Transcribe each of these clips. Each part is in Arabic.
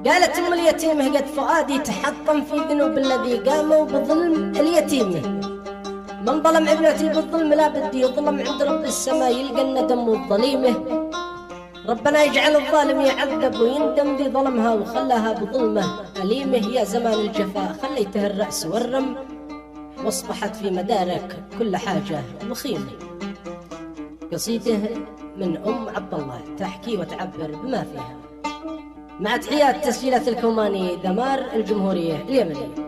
قالت ام اليتيمه قد فؤادي تحطم في ذنوب الذي قاموا بظلم اليتيمه. من ظلم ابنتي بالظلم لا بدي يظلم عند رب السماء، يلقى الندم والظليمه. ربنا يجعل الظالم يعذب ويندم بظلمها وخلاها بظلمه أليمه. يا زمان الجفاء خليته الرأس والرم، واصبحت في مدارك كل حاجة وخيمة. قصيدة من أم عبد الله تحكي وتعبر بما فيها، مع تحيات تسجيلات الكوماني دمار الجمهورية اليمنية.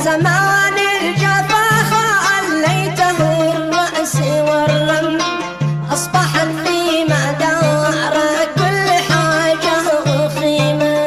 زمان الجفا خليته الرأس والرم، أصبحت في مدار كل حاجة خيمة.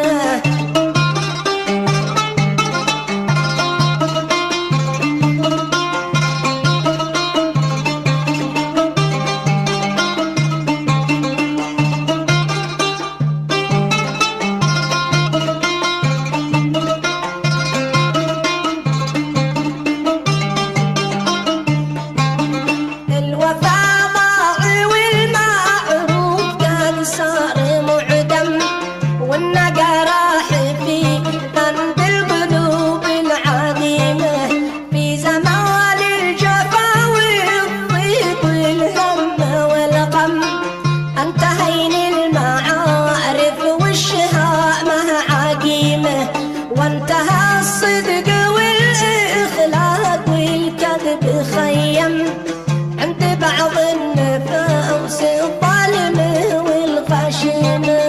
وانتهى الصدق والإخلاق والكذب خيم عند بعض النفوس الظالمة والغشيمة.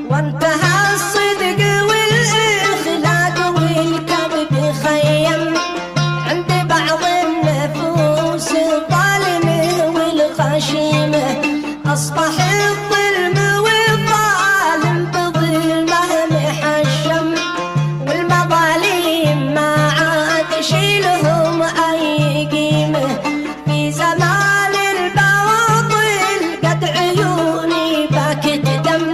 وانتهى الصدق والإخلاق والكذب خيم عند بعض النفوس الظالمة والغشيمة. أصبح الظلم والظالم بظلمه محشم، والمظالم ما عاد شيلهم أي قيمة. في زمان البواطل قد عيوني باكت دم،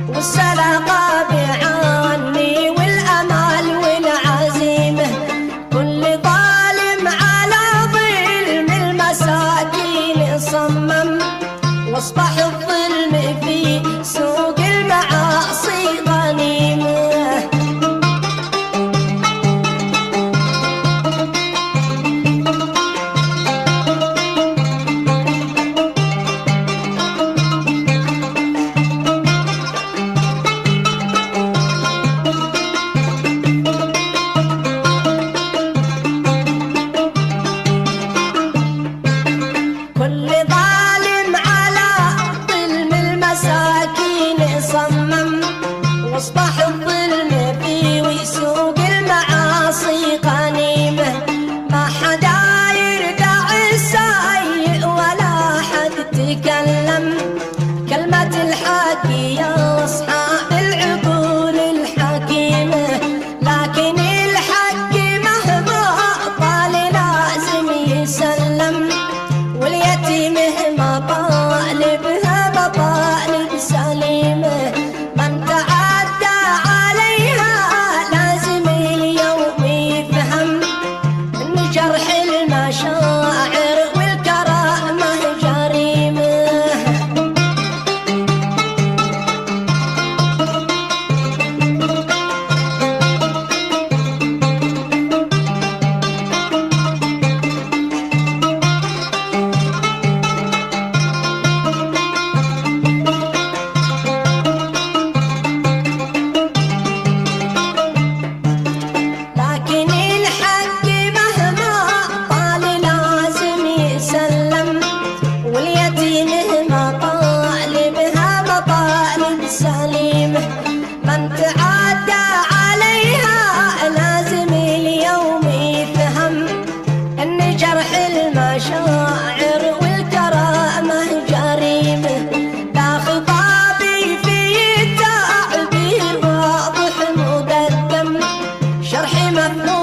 والسلقة بعاني والأمال والعزيمة. كل ظالم على ظلم المساكين صمم، واصبح الظلم في سوق المعاصي غنيمة. كل ظالم على ظلم المساكين صمم، واصبح الظلم في سوق المعاصي غنيمة. ما حدا يردع السيء ولا حد تكلم، كلمة الحق يا أصحاب العقول الحكيمة. لكن الحق مهما طال لازم يسلم، واليتيم مطالبها مطالب سليمة. من تعدى عليها لازم اليوم يفهم ان جرح المشاعر والكرامة جريمة. لكن الحق مهما طال لازم يسلم، واليتيم مطالبها مطالب سليمة. من تعدى عليها لازم اليوم يفهم ان جرح المشاعر والكرامة جريمة. لا خطابي في التعبير واضح مقدم، شرحي مفهوم